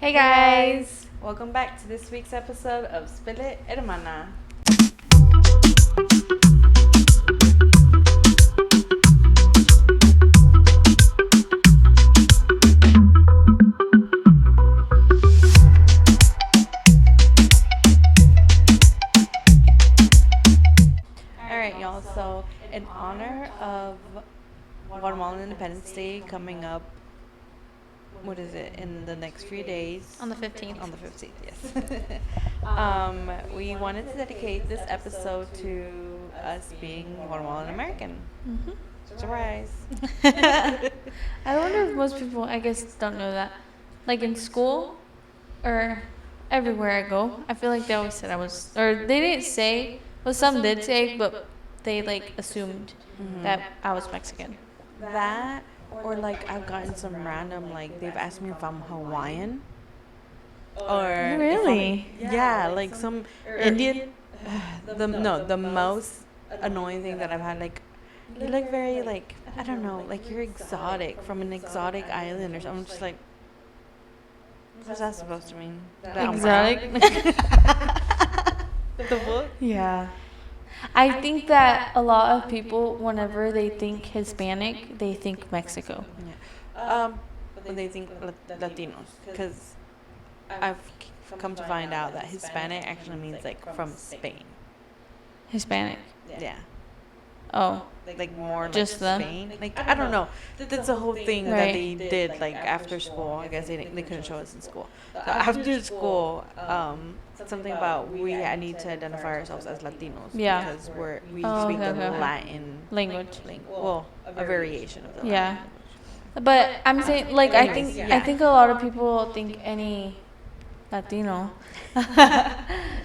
Hey guys! Welcome back to this week's episode of Spill It, Hermana. Alright, y'all, so in honor of Guatemalan Independence Day coming up, what is it, in the next few days? On the 15th. On the 15th, yes. We wanted to dedicate this episode to us being Guatemalan American. Mm-hmm. Surprise. I wonder if most people, I guess, don't know that. Like in school or everywhere I go, I feel like they always said I was, or they didn't say, well, some did say, but they like assumed that I was Mexican. That, or like I've gotten some random, like they've asked me if I'm Hawaiian. Or Really? Yeah, like some Indian. The most annoying thing that I've had, like, you're like very, like, I don't know, like you're exotic from an exotic island or something. I'm just like, what's that supposed to mean? That I'm Exotic? brown? The book? Yeah. I think that a lot of people, whenever they think Hispanic, they think Mexico. Yeah. When they think Latinos, because I've come to find out that Hispanic actually means like from Spain. Hispanic. Yeah. Oh. Like more Just like them? Spain. Like, I don't know. That's a whole thing that Right. they did like after school. I guess they couldn't show us in school. So after school, something about I need to identify ourselves as Latinos. Yeah. Because we Oh, speak okay, the okay. Latin Language. well, a variation of the Yeah. Latin. But I'm saying, like, I Anyways, think yeah. I think a lot of people think any Latino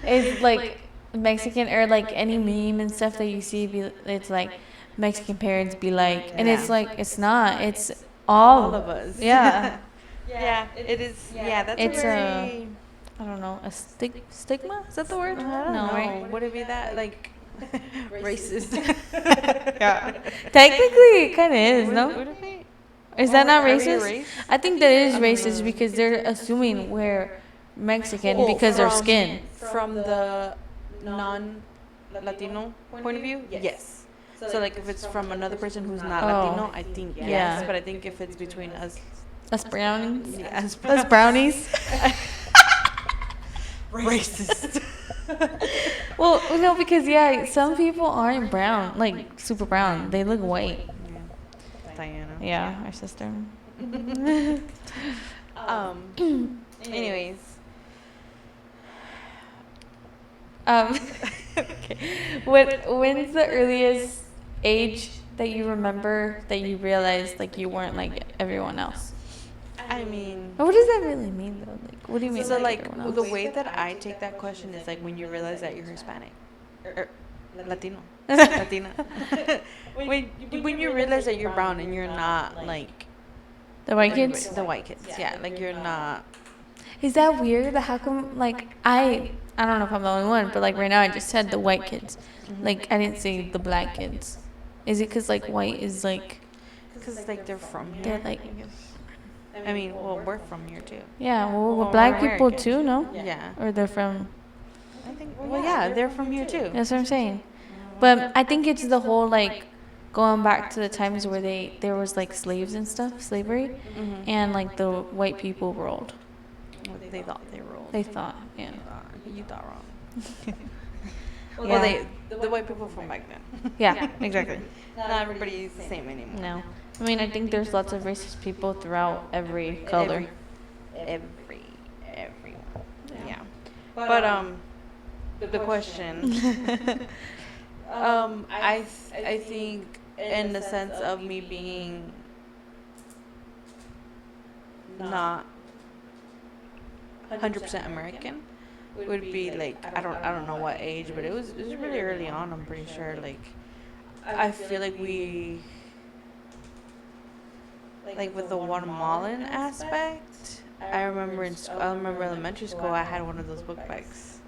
is like Mexican, or like any meme and stuff that you see. It's like Mexican parents be like, and it's Yeah. like it's not. It's all Of us. Yeah. Yeah, it is. Yeah, that's It's a very. I don't know, a stigma. Is that the word? I don't No, know. right? Would it be that like racist? Yeah. Technically, it kind of is. Would No. it be? Is that not Are we a racist? race? I think that is I don't racist know. because they're assuming we're Mexican Well, because of from- skin. From the non-Latino point of view, yes. So like if it's from another person who's not Oh. Latino, I think yes. Yeah. But I think if it's between us, Us brownies. as Us brownies. racist. Well, no, because yeah, some people aren't brown, like super brown. They look white. Diana. Yeah, our sister. Anyways. Okay. When's the earliest age that you remember that you realized like you weren't like everyone else? I mean, What does that really mean though? Like, what do you mean? so like everyone else? the way that I take that question is like when you realize that you're Hispanic or Latino, Latina. when you realize that you're brown and you're not like The white kids. the white kids, yeah, like you're not. Is that weird? How come, like, I don't know if I'm the only one, but, like, right now I just said the white kids. Like, I didn't say the black kids. Is it because, like, white is, like, Because like they're from here. they're, like, I mean, well, we're from here too. yeah, well, Well, black we're people American. too, no? Yeah. Or they're from, I think. Well, yeah, they're from here too. that's what I'm saying. But I think it's the whole, like, going back to the times where there was, like, slaves and stuff, slavery, and, like, the white people ruled. They thought they ruled. They thought, yeah. You thought wrong. Yeah. Well, the white people from back then. Yeah, exactly. Not everybody's the same anymore. No. I mean, I think there's lots of racist people throughout every color. Everyone. Yeah. But the question. I think in the sense of me being not 100% American would be like I don't know what age, but it was really early on. I'm pretty sure. Like I feel like we like with the Guatemalan aspect. I remember elementary school. I had one of those book bags.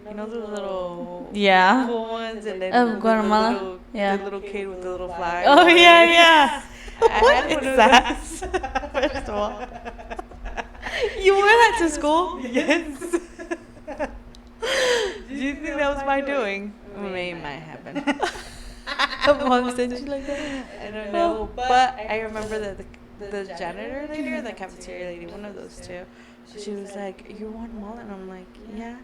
You know the little Yeah. cool ones, and then Of Guatemala? Yeah. the little kid with the little flag. Oh, yeah, yeah. I had one of that? those. First of all, You wore that to school? Yes. Do you think that was my doing? Maybe it might happen. Mom said you like that? I don't know, but I remember that the janitor lady or the cafeteria lady, one of those two, she was like, "You're Guatemalan," and I'm like, "Yeah."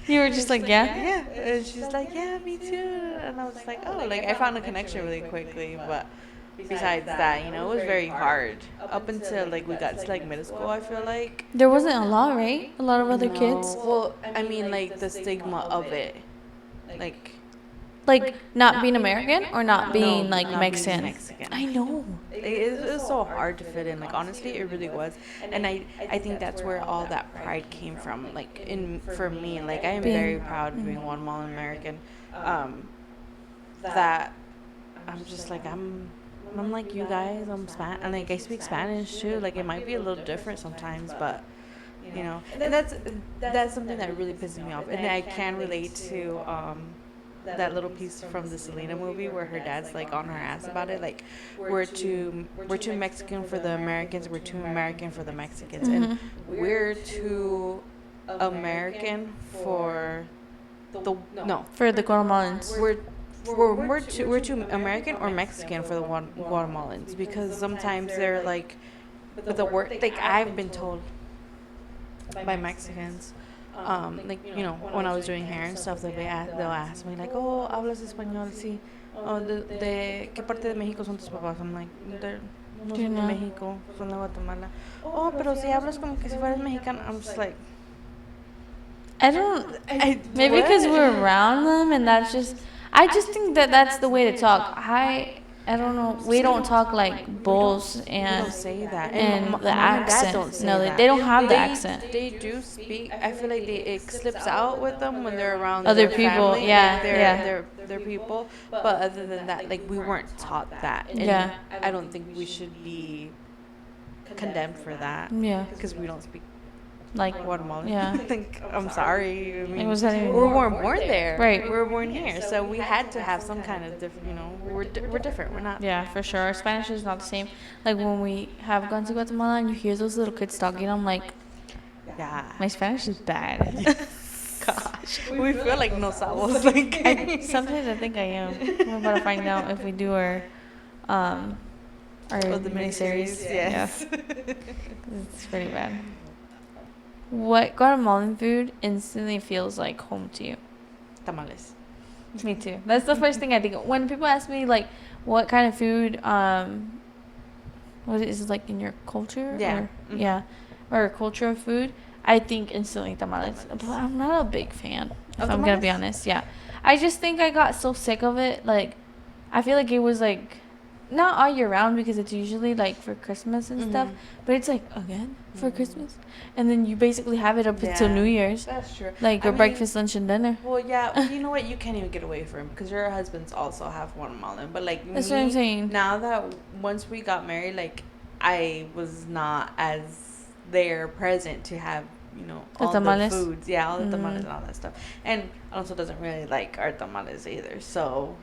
You were just like, yeah? Yeah, and she's like, "Yeah, me too," and I was like, "Oh, like I found a connection really quickly." But besides that, it was very hard up until like we got to like middle school. I feel like There wasn't a lot, right? A lot of other kids. no. Well, I mean, like the stigma of it, like Like not being American or not being like not being Mexican. Mexican. I know. It was so hard to fit in. Like honestly, it really was. And I think that's where all that pride came from. Like for me, like I am very proud of being Guatemalan American. That I'm just like I'm like you guys. I'm Spanish, and like I speak Spanish too. Like it might be a little different sometimes, but and that's something that really pisses me off. And I can relate to that little piece from the Selena movie where her dad's like on her ass about it, like we're too Mexican for the Americans, we're too American for the Mexicans, and we're too American for the no For the Guatemalans. we're too American or Mexican for the Guatemalans, because sometimes they're like the word, like I've been told by Mexicans, like when I was doing hair and stuff, they'll ask me like, oh, hablas español, sí. Oh, de qué parte de México son tus papás? I'm like, no son de México, son de Guatemala. Oh, pero si hablas como que si fueras mexicano. I'm just like, maybe because we're around them, and that's just. I just think that's the way to talk. I don't know. We don't talk like bulls and don't say that. And Mom the and dad accent. don't say No, that. they don't have the accent. They do speak. I feel like it slips out with them when they're around Other their people, family, yeah, like yeah. their people. But other than that, like we weren't taught that. And Yeah. I don't think we should be condemned for that. Yeah. Because we don't speak Like Guatemalan. Yeah. Like, I'm sorry. I mean, was that even- we weren't born there. Right. We were born here, so we had to have some kind of different. We're different. We're not. Yeah, for sure. Our Spanish is not the same. Like when we have gone to Guatemala and you hear those little kids talking, I'm like, Yeah. my Spanish is bad. Gosh, we feel like no sabos. Like Sometimes I think I am. We're about to find out if we do our the miniseries. Yes. It's pretty bad. What Guatemalan food instantly feels like home to you? Tamales. Me too. That's the first thing I think of. When people ask me like what kind of food what is it like in your culture? Yeah. Or, yeah. Or culture of food, I think instantly tamales. But I'm not a big fan, if I'm gonna be honest. Yeah. I just think I got so sick of it. Like I feel like it was like not all year round, because it's usually like for Christmas and stuff, but it's like again for Christmas, and then you basically have it up until New Year's, That's true. like your breakfast, lunch, and dinner. Well, yeah. You know what? You can't even get away from, because your husbands also have Guatemalan. But like That's me, what I'm saying. now that once we got married, like I was not as there present to have The all tamales? the foods, all the tamales and all that stuff. And Alonso doesn't really like our tamales either, so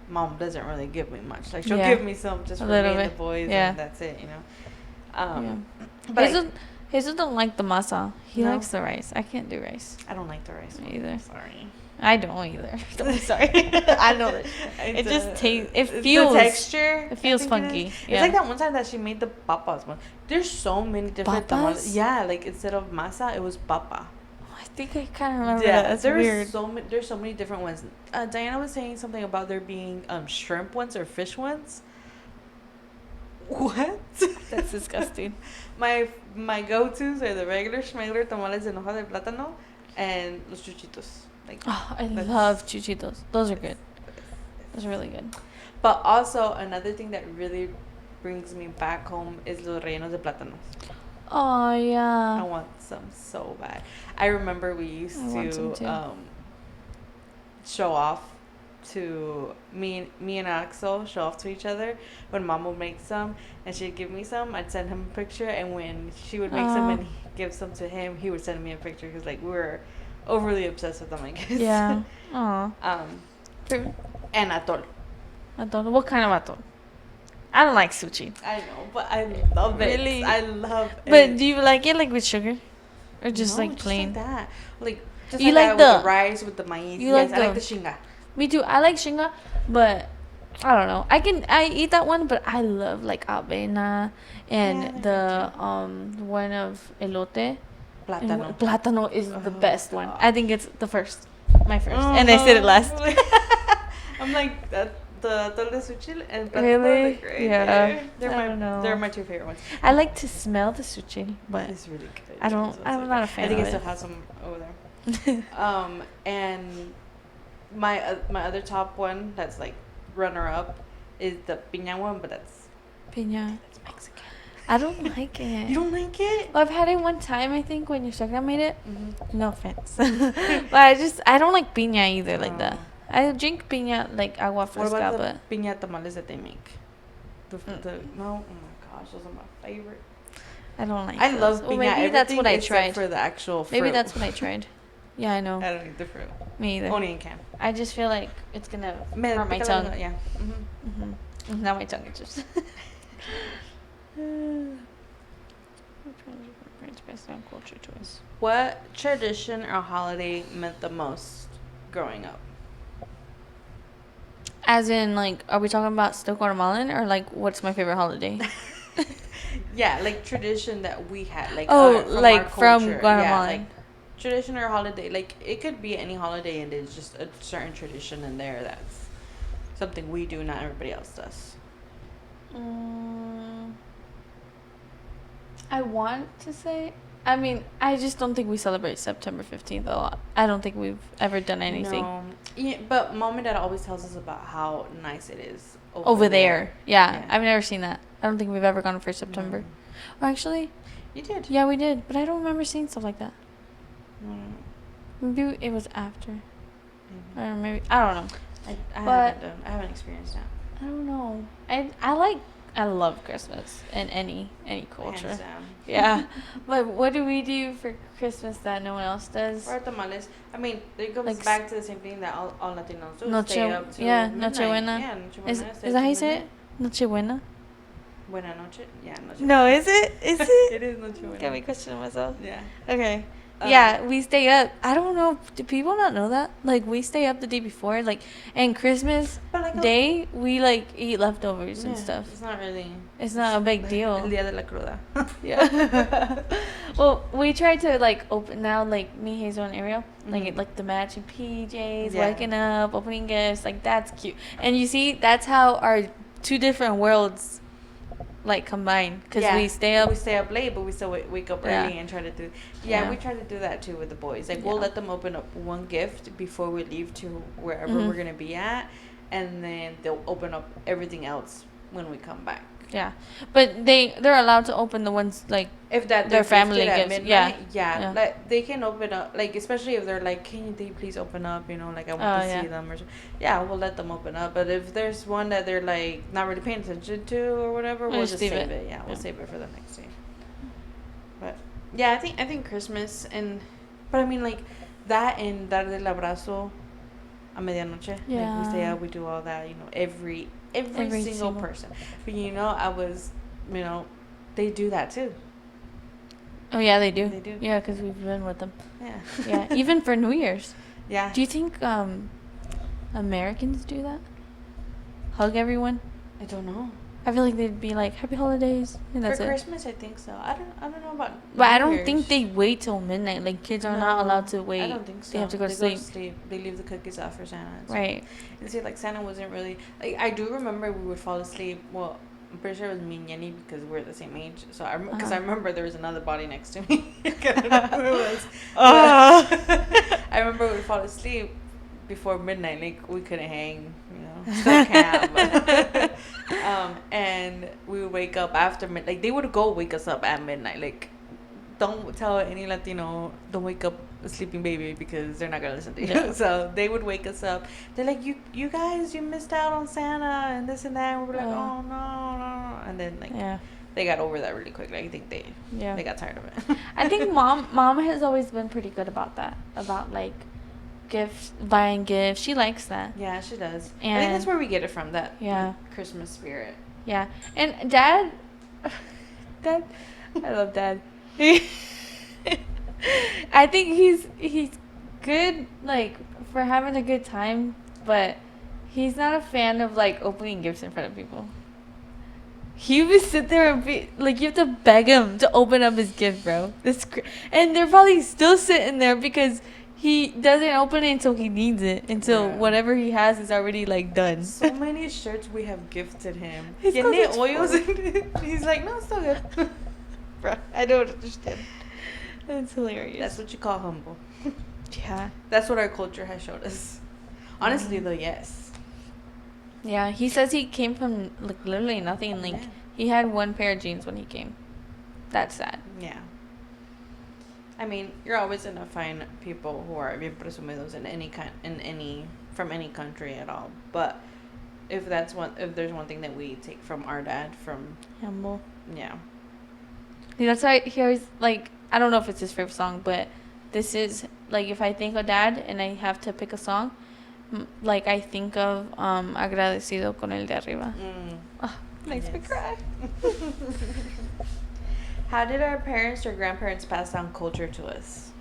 Mom doesn't really give me much. Like she'll give me some just for me and the boys, and that's it. But Jesus don't like the masa. He No. likes the rice. I can't do rice. I don't like the rice Me either. Sorry. I don't either. I'm sorry. I know that. It just tastes. It It's feels. the texture. It feels I think funky. is. Yeah. It's like that one time that she made the papas one. There's so many different tamales. Papas? Yeah, like instead of masa, it was papa. I think I kind of remember that. That's weird. There's so many different ones. Diana was saying something about there being shrimp ones or fish ones. What? That's disgusting. My go-tos are the regular schmegler tamales en hoja de plátano and los chuchitos. Like, Oh, I love chuchitos. Those are good. Those are really good. but also another thing that really brings me back home is los rellenos de plátanos. Oh I yeah. want some so bad. I remember we used I want some to too. show off to me and Axel show off to each other when Mom would make some and she'd give me some. I'd send him a picture, and when she would make some and he give some to him, he would send me a picture, because like we were overly obsessed with them, I guess. Yeah. Aw. And atol. Atol. What kind of atol? I don't like sushi. I know, but I love it. Really? I love it. But do you like it like with sugar, or just No, like plain? Just like that. Like just You like like that with the- the rice with the maize. you Yes, like I like the- the shinga. Me too. I like shinga, but I don't know. I eat that one, but I love like avena and Yeah, I like the that one of elote. And Plátano. plátano is the Oh, best one. God. I think it's the first. My first. And I said it last. I'm like the atole de sushi and plátano. Really? Like right Yeah. there. They're I my don't know. they're my two favorite ones. I like to smell the sushi, but It's really good. I don't. It's I'm really not a good. fan I think of I still it. have some over there. And my other top one that's like runner up is the piña one, but that's Piña. Mexican. I don't like it. You don't like it? Well, I've had it one time, I think, when your sugar made it. Mm-hmm. No offense. But I don't like piña either like that. I drink piña like agua What fresca, about but the piña tamales that they make? No, oh my gosh, those are my favorite. I don't like I those. love Well, piña. maybe that's what I everything except tried. for the actual fruit. Maybe that's what I tried. Yeah, I know. I don't eat the fruit. Me either. Only in can. I just feel like it's gonna Me hurt my pica la tongue. lengua, yeah. Mm-hmm. Now my tongue itches. Best on culture choice. What tradition or holiday meant the most growing up? As in, like, are we talking about still Guatemalan or like what's my favorite holiday? Yeah, like tradition that we had, like Oh, like our from culture. Guatemala. Yeah, like tradition or holiday, like it could be any holiday, and there's just a certain tradition in there that's something we do, not everybody else does. I want to say. I mean, I just don't think we celebrate September 15th a lot. I don't think we've ever done anything. No, yeah, but mom and dad always tells us about how nice it is Over there. Yeah, Yeah. I've never seen that. I don't think we've ever gone for September. No. Or actually, You did. yeah, we did. But I don't remember seeing stuff like that. No. Maybe it was after. Mhm. Or maybe, I don't know. I haven't experienced that. I don't know. I love Christmas in any culture. Hands down. Yeah. But what do we do for Christmas that no one else does? Or tamales. I mean, it goes Like back to the same thing that all Latinos do. Noche, Stay up till yeah, midnight. Nochebuena. Yeah, Nochebuena. Is stay that how till you say it? midnight. Nochebuena? Buena noche? Yeah, noche. No, is it? Is it? It is Nochebuena. Got me questioning myself. Yeah. Okay. Yeah, we stay up. I don't know. Do people not know that? Like, we stay up the day before. Like, and Christmas But like Day, we, like, eat leftovers and yeah, stuff. It's not really. It's not a big El deal. día de la cruda. Yeah. Well, we try to, like, open now, like, me, Hazel, and Ariel. Mhm. Like, the matching PJs, Yeah. waking up, opening gifts. Like, that's cute. And you see, that's how our two different worlds, like, combine. Because we stay up. We stay up late, but we still wake up Yeah. early and try to do. Yeah. Yeah, we try to do that too with the boys. Like we'll Yeah. let them open up one gift before we leave to wherever Mhm. we're gonna be at, and then they'll open up everything else when we come back. Yeah. But they're allowed to open the ones, like, If that Their they're family gifted at gifts, midnight, yeah. yeah, like they can open up. Like especially if they're like, can they please open up? You know, like I want to yeah. see them or yeah, we'll let them open up. But if there's one that they're like not really paying attention to or whatever, We'll we'll just just leave save it. it. Yeah, we'll Yeah. save it for the next day. But yeah, I think Christmas but I mean like that and darle el abrazo a medianoche. Like we stay Yeah. up, we do all that. You know, every Every single single- person. But you know, they do that too. Oh, yeah, they do. They do. Yeah, because we've been with them. Yeah. Yeah, even for New Year's. Yeah. Do you think Americans do that? Hug everyone? I don't know. I feel like they'd be like, Happy Holidays, and that's For it. Christmas, I think so. I don't know about. But I New don't think Year's. they wait till midnight. Like, kids are not No, allowed to wait. I don't think so. They have to go to sleep. They leave the cookies out for Santa. And Right. And see, like Santa wasn't really like. I do remember we would fall asleep. Well, I'm pretty sure it was me and Yenny because we're the same age. So I because I Uh-huh. remember there was another body next to me. I don't know who it was. I remember we'd fall asleep before midnight. Like we couldn't hang. You know, still can't. But, and we would wake up after midnight. Like they would go wake us up at midnight. Like don't tell any Latino, don't wake up a sleeping baby because they're not gonna listen to you. Yeah. So they would wake us up. They're like, you guys, you missed out on Santa and this and that. And we're like, oh no. And then like Yeah. they got over that really quick. Like I think they Yeah. got tired of it. I think mom has always been pretty good about that. About, like, gifts, buying gifts. She likes that. Yeah, she does. I And- think that's where we get it from. That Yeah. Christmas spirit. Yeah. And Dad, Dad, I love Dad. I think he's good, like, for having a good time, but he's not a fan of like opening gifts in front of people. He would sit there and be like, you have to beg him to open up his gift, bro. And they're probably still sitting there because he doesn't open it until he needs it, until Bruh. whatever he has is already like done. So many shirts we have gifted him. It's 'cause Tiene it's hoyos fun. in it. He's like, no, it's still good. Bruh, I don't understand. That's hilarious. That's what you call humble. Yeah. That's what our culture has showed us. Honestly, though, yes. Yeah, he says he came from like literally nothing. Like Yeah. he had one pair of jeans when he came. That's sad. Yeah. I mean, you're always gonna find people who are bien presumidos from any country at all. But if there's one thing that we take from our dad, Humble. yeah. Yeah, that's why he always like. I don't know if it's his favorite song, but this is like if I think of Dad and I have to pick a song, like I think of Agradecido con el de arriba. Oh, makes me Yes. cry. How did our parents or grandparents pass down culture to us?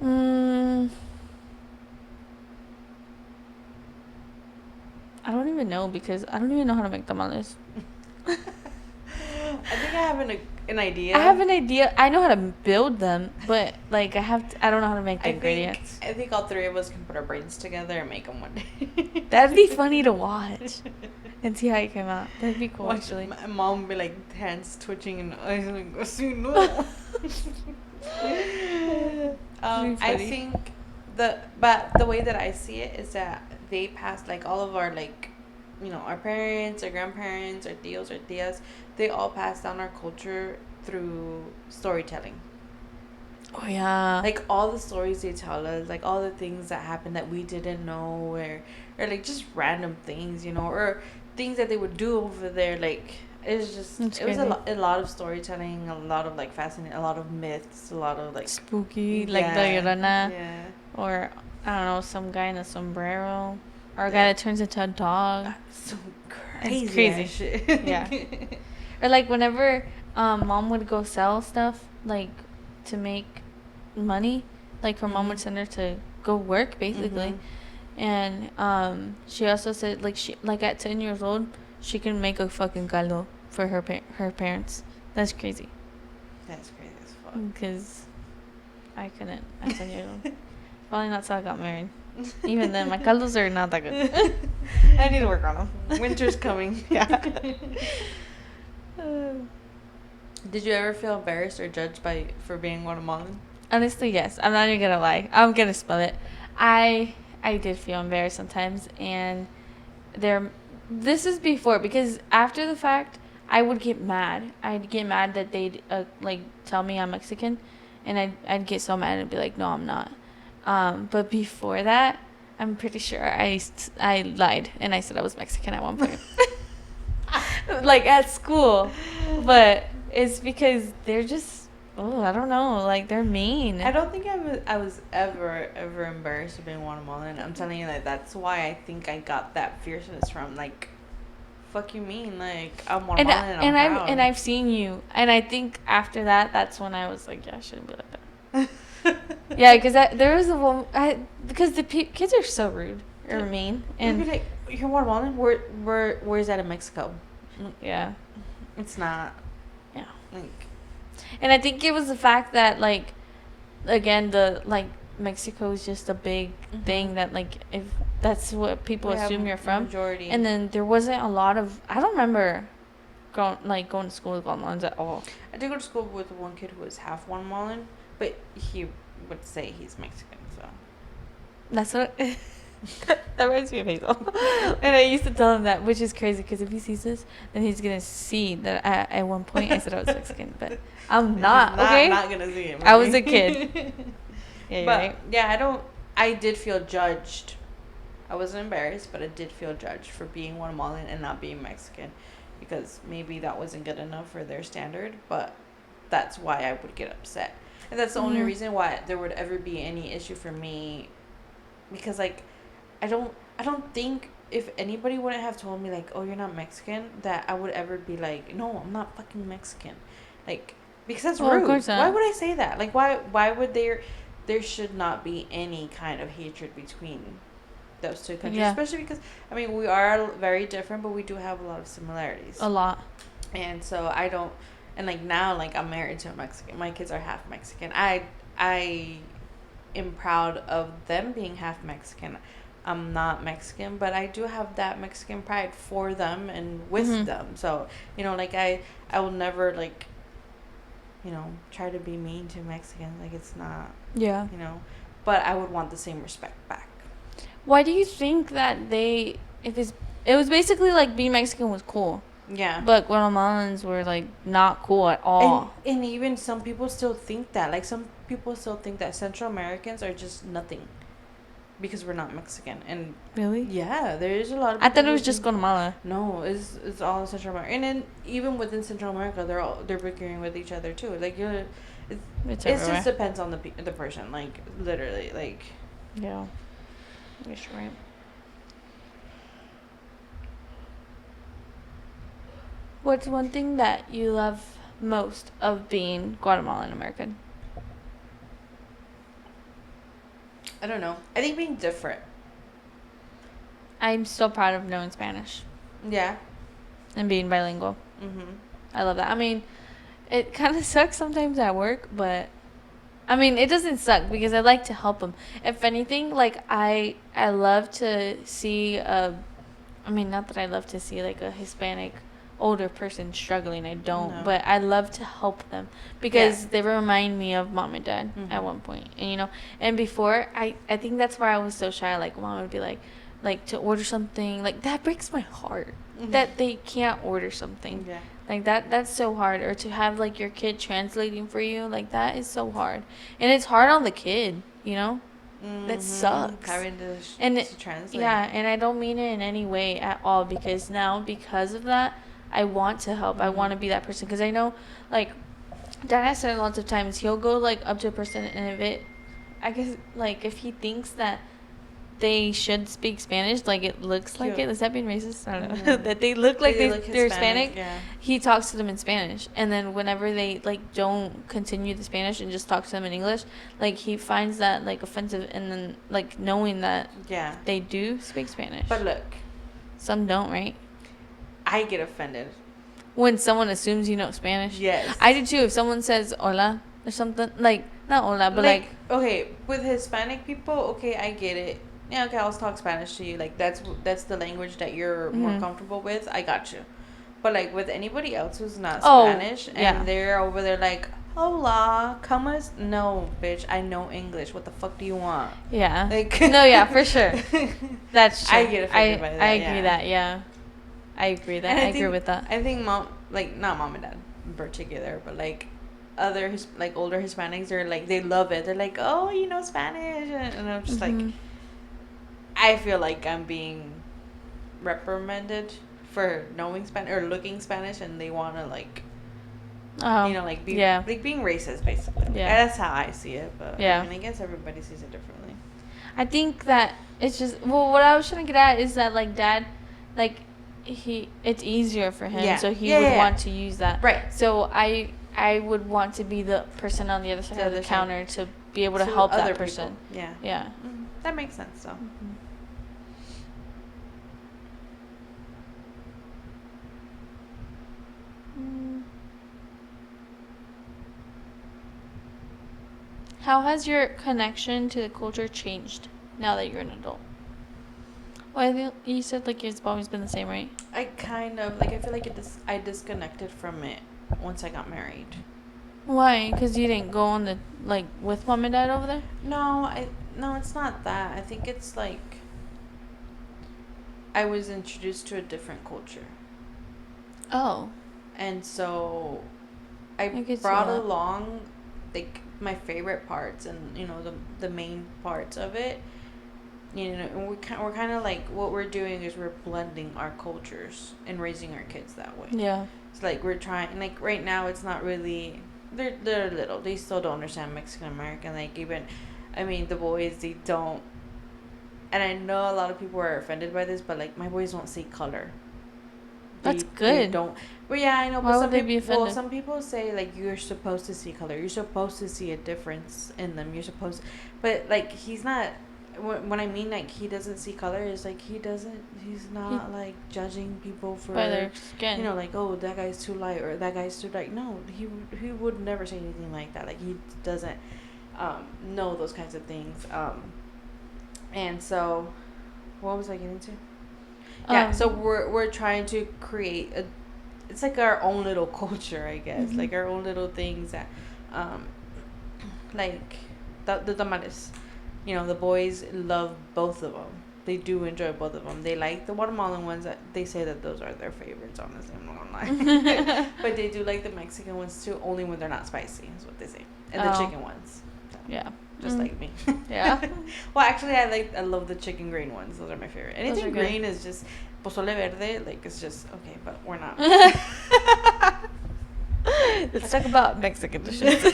I don't even know because I don't even know how to make tamales. I think I have an idea. I have an idea. I know how to build them, but like I don't know how to make the ingredients. I think all three of us can put our brains together and make them one day. That'd be funny to watch and see how it came out. That'd be cool, Watch actually. My mom would be like hands twitching and eyes like, "Así no." I funny. think the way that I see it is that they passed like all of our like, our parents, our grandparents, our tios, our tias. They all passed down our culture through storytelling. Oh yeah. Like all the stories they tell us, like all the things that happened that we didn't know, or like just random things, or things that they would do over there. Like it's just That's it was crazy. a lot of storytelling, a lot of like fascinating, a lot of myths, a lot of like Spooky, like the Llorona, or I don't know, some guy in a sombrero, or a guy that turns into a dog. So crazy, It's crazy. ass shit. Yeah. Or like whenever Mom would go sell stuff, like to make money, like her mom would send her to go work basically. And she also said like she like at 10 years old she can make a fucking caldo for her parents. That's crazy. That's crazy as fuck. Because I couldn't at 10 years old. Probably not till I got married. Even then, my caldos are not that good. I need to work on them. Winter's coming. Yeah. Did you ever feel embarrassed or judged for being Guatemalan? Honestly, yes. I'm not even gonna lie. I'm gonna spell it. I did feel embarrassed sometimes, and this is before, because after the fact, I would get mad. I'd get mad that they'd like tell me I'm Mexican, and I'd get so mad and be like, no, I'm not. But before that, I'm pretty sure I lied and I said I was Mexican at one point. Like at school, but it's because they're just I don't know, like they're mean. I don't think I was ever embarrassed of being Guatemalan. I'm telling you that that's why I think I got that fierceness from, like, fuck you mean, like I'm Guatemalan and I'm proud. I've seen you, and I think after that, that's when I was like, yeah, I shouldn't be like that. Yeah, because there was a woman, because the kids are so rude or mean, and you'd be like, you're Guatemalan? Where's that in Mexico? yeah, It's not. yeah. Like, and I think it was the fact that, like, again, Mexico is just a big thing that, like, if that's what people assume you're from, majority. and then there wasn't a lot of. I don't remember going to school with Guatemalans at all. I did go to school with one kid who was half Guatemalan, but he would say he's Mexican, so. That's what. That reminds me of Hazel. And I used to tell him that, which is crazy, because if he sees this, then he's going to see that at one point I said I was Mexican, but I'm not, okay? I'm not going to see him. I was a kid. Yeah, you're right. Yeah, I did feel judged. I wasn't embarrassed, but I did feel judged for being Guatemalan and not being Mexican, because maybe that wasn't good enough for their standard, but that's why I would get upset. And that's the only reason why there would ever be any issue for me, because, like, I don't think if anybody wouldn't have told me like, oh, you're not Mexican, that I would ever be like, no, I'm not fucking Mexican, like, because that's Well, of rude. course not. Why would I say that? Like, why would there should not be any kind of hatred between those two countries, Yeah. especially because I mean we are very different, but we do have a lot of similarities. A lot. And so I don't, and like now, like I'm married to a Mexican. My kids are half Mexican. I am proud of them being half Mexican. I'm not Mexican, but I do have that Mexican pride for them and with Mhm. them. So, you know, like I will never like, you know, try to be mean to Mexicans. Like it's not, Yeah. you know, but I would want the same respect back. Why do you think that they, if it's, it was basically like being Mexican was cool, Yeah. but Guatemalans were like not cool at all. And even some people still think that. Like some people still think that Central Americans are just nothing because we're not Mexican. And Really? yeah, there is a lot of I people thought it who was just think- Guatemala. No, it's all Central America. And then even within Central America, they're bickering with each other too. Like you're It's it everywhere. just depends on the person, like literally, like Yeah. You're right. What's one thing that you love most of being Guatemalan American? I don't know. I think being different. I'm so proud of knowing Spanish Yeah. and being bilingual. Mhm. I love that. I mean, it kind of sucks sometimes at work, but I mean, it doesn't suck because I like to help them. If anything, like I love to see I mean, not that I love to see like a Hispanic older person struggling. I don't, No. but I love to help them because Yeah. they remind me of mom and dad Mhm. at one point. And you know, and before I think that's why I was so shy. Like mom would be like to order something, like that breaks my heart Mhm. that they can't order something. Yeah. Like that's so hard. Or to have like your kid translating for you, like that is so hard. And it's hard on the kid, you know? That Mhm. sucks. Having to, And to translate. yeah, and I don't mean it in any way at all because now because of that, I want to help. I want to be that person because I know like dad has said lots of times he'll go like up to a person and if it I guess like if he thinks that they should speak Spanish, like it looks like Cute. it. Is that being racist? I don't know. That they look like look they're Hispanic. Yeah. He talks to them in Spanish, and then whenever they like don't continue the Spanish and just talk to them in English, like he finds that like offensive, and then like knowing that Yeah. they do speak Spanish. But look, Some don't, right? I get offended. When someone assumes you know Spanish. Yes. I do too. If someone says hola or something, like not hola, but like okay, with Hispanic people, okay, I get it. Yeah, okay, I'll talk Spanish to you. Like that's the language that you're more Mhm. comfortable with. I got you. But like with anybody else who's not Oh, Spanish and yeah. they're over there like, hola, ¿cómo? No, bitch, I know English. What the fuck do you want? yeah. Like No, yeah, for sure. That's true. I get offended by that. I agree yeah. that, yeah. I agree that. And I agree think- with that. I think mom, like not mom and dad in particular, but like other like older Hispanics are like they love it. They're like, oh, you know Spanish, and I'm just like, Mhm. I feel like I'm being reprimanded for knowing Spanish or looking Spanish, and they want to like, Oh, you know, like be yeah. like being racist basically. Yeah. That's how I see it, but Yeah. I mean, I guess everybody sees it differently. I think that it's just well, what I was trying to get at is that like dad, like it's easier for him, Yeah. so he Yeah, would yeah, want yeah. to use that. Right. So I would want to be the person on the other side The of the other side. counter to be able to To help other that people. person. Yeah. Yeah. That makes sense. So. Mm. How has your connection to the culture changed now that you're an adult? Well, I think you said like it's always been the same, right? I kind of like I feel like I disconnected from it once I got married. Why? Because you didn't go on the like with mom and dad over there. No, it's not that. I think it's like I was introduced to a different culture. Oh. And so I I could see brought that. along like my favorite parts and you know the main parts of it. You know, and we're kind of like what we're doing is we're blending our cultures and raising our kids that way. Yeah. It's like we're trying like right now it's not really they're little. They still don't understand Mexican American. Like even I mean the boys they don't and I know a lot of people are offended by this, but like my boys don't see color. That's They good. don't. Well, yeah, I know. Why But would some they be people, well, offended? some people say like you're supposed to see color. You're supposed to see a difference in them. You're supposed, but like he's not. When I mean like he doesn't see color, is like he doesn't. He's not like judging people for By their skin. you know, like, oh, that guy's too light or that guy's too dark. No, he would never say anything like that. Like he doesn't know those kinds of things. And so, what was I getting to? Yeah, so we're trying to create a. It's like our own little culture, I guess, Mhm. like our own little things that, like the tamales. You know, the boys love both of them. They do enjoy both of them. They like the Guatemalan ones. That they say that those are their favorites. Honestly, I'm not gonna lie. But they do like the Mexican ones too, only when they're not spicy. Is what they say. And the chicken ones. So, Yeah. just like me. Yeah. Well, actually, I love the chicken green ones. Those are my favorite. Anything are good. green is just pozole verde. Like it's just okay, but we're not. Let's talk about Mexican dishes.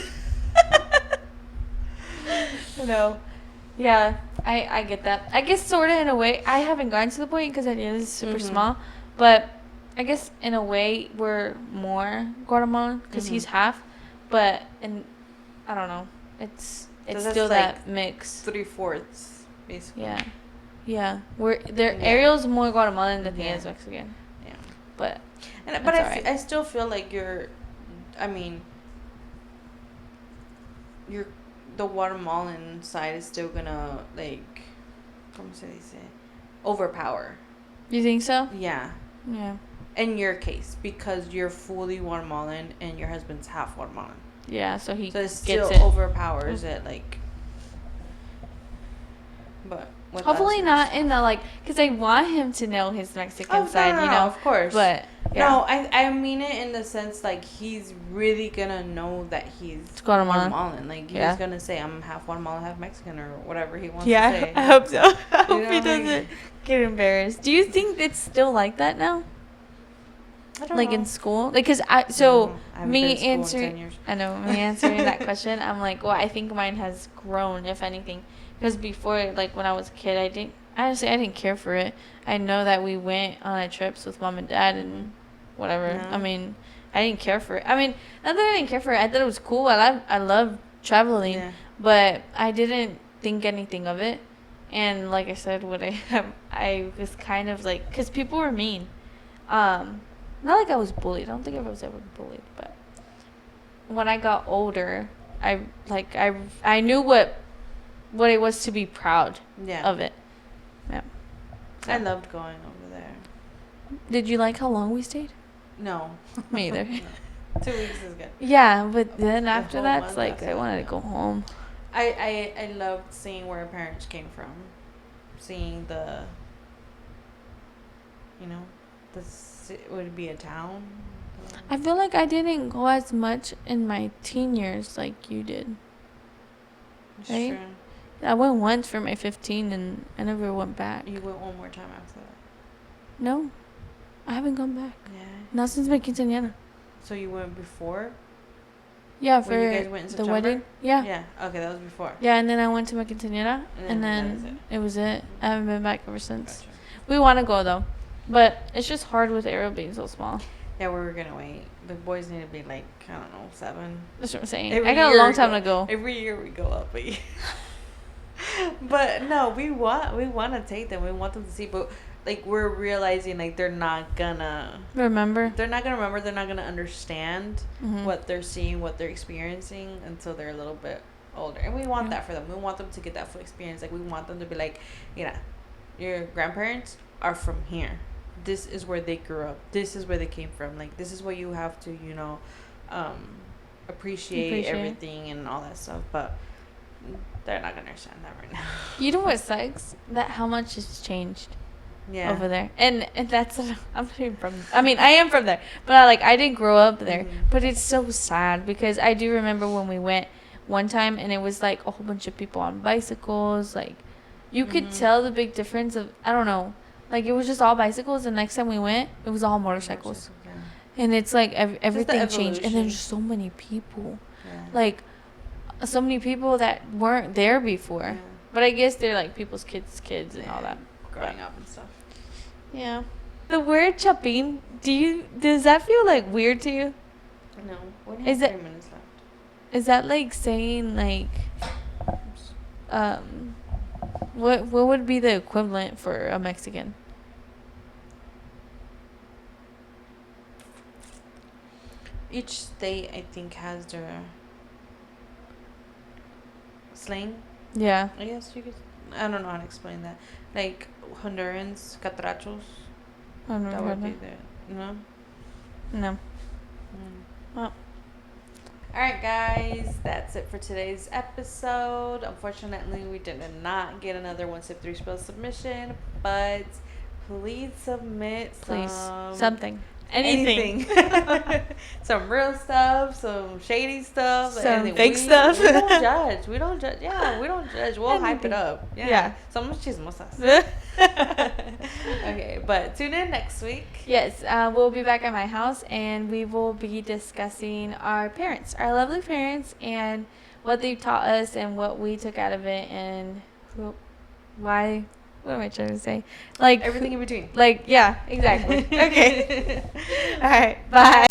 No. Yeah, I get that. I guess sort of in a way. I haven't gotten to the point because Daniel is super small. But I guess in a way we're more Guatemalan because he's half. But I don't know. It's So still that's that mix. 3/4, basically. Yeah. Yeah. Yeah. Ariel's more Guatemalan than he Yeah. is Mexican. Yeah. But But that's alright. I still feel like I mean, the Guatemalan side is still gonna, like, ¿cómo se dice? Overpower. You think so? Yeah. Yeah. In your case, because you're fully Guatemalan and your husband's half Guatemalan. Yeah, so he So it gets still it. overpowers it, like. But with Hopefully us, not in the like, because I want him to know his Mexican Oh, side, no, you no, know. of course. But yeah. No, I mean it in the sense like he's really gonna know that he's Guatemalan. Like Yeah. he's gonna say I'm half Guatemalan, half Mexican, or whatever he wants Yeah, to say. I hope so. I hope know, he like- doesn't get embarrassed. Do you think it's still like that now? I don't Like know. in school? Like, cause I haven't been me to school in 10 answering. years. I know me answering that question. I'm like, well, I think mine has grown, if anything, because before, like when I was a kid, I didn't care for it. I know that we went on a trips with mom and dad and whatever. No. I mean, I didn't care for it. I mean, not that I didn't care for it. I thought it was cool. I love traveling, Yeah. but I didn't think anything of it. And like I said, when I was kind of like, because people were mean. Not like I was bullied. I don't think I was ever bullied, but when I got older, I knew what it was to be proud Yeah. of it. Yeah. I loved going over there. Did you like how long we stayed? No. Me either. No. 2 weeks is good. Yeah, but then The after whole that, it's month, like that's I it, wanted to yeah. go home. I loved seeing where our parents came from, seeing the, would it be a town? I feel like I didn't go as much in my teen years like you did. It's Right? true. I went once for my 15 and I never went back. You went one more time after that. No, I haven't gone back. Yeah. Not since my quinceañera. So you went before? Yeah, When for you guys went in the September? wedding. Yeah. Yeah. Okay, that was before. Yeah, and then I went to my quinceañera, and that then was it. it was it. I haven't been back ever since. Gotcha. We want to go though, but it's just hard with Arrow being so small. Yeah, we were gonna wait. The boys need to be like, I don't know, 7. That's what I'm saying. Every I got a year long we time go- to go. Every year we go up, but no, we want to take them. We want them to see, but like we're realizing like they're not gonna Remember? remember. They're not gonna understand Mhm. what they're seeing, what they're experiencing until they're a little bit older. And we want Yeah. that for them. We want them to get that full experience. Like we want them to be like, your grandparents are from here. This is where they grew up. This is where they came from. Like this is what you have to, appreciate everything and all that stuff. But they're not gonna understand that right now. You know what sucks? That how much has changed Yeah. over there, and that's I'm not even from. I mean, I am from there, but I didn't grow up there. Mhm. But it's so sad because I do remember when we went one time, and it was like a whole bunch of people on bicycles. Like, you could Mhm. tell the big difference of I don't know. Like it was just all bicycles. The next time we went, it was all motorcycles, Yeah. and it's like everything changed. And then evolution. there's so many people, Yeah. like so many people that weren't there before. Yeah. But I guess they're like people's kids and all that. Growing up and stuff. Yeah. The word chapín, does that feel like weird to you? No. We Is have it- 3 minutes left. Is that like saying like what would be the equivalent for a Mexican? Each state, I think, has their slang. Yeah. I guess you could. I don't know how to explain that. Like Hondurans, catrachos. I've never That heard would be that. the no. No. Mm. Well, All right, guys, that's it for today's episode. Unfortunately, we did not get another 1 Sip 3 Spill submission, but please submit please. some Something. Anything. some real stuff, some shady stuff, Some anything. fake stuff. We don't judge. We don't judge. Yeah, we don't judge. We'll hype it Anything. up. Yeah. Somos chismosas. Okay, but tune in next week. Yes, we'll be back at my house and we will be discussing our lovely parents, and what they taught us and what we took out of it, and why. What am I trying to say? Like Everything in between. Like, yeah, exactly. Okay. All right. Bye.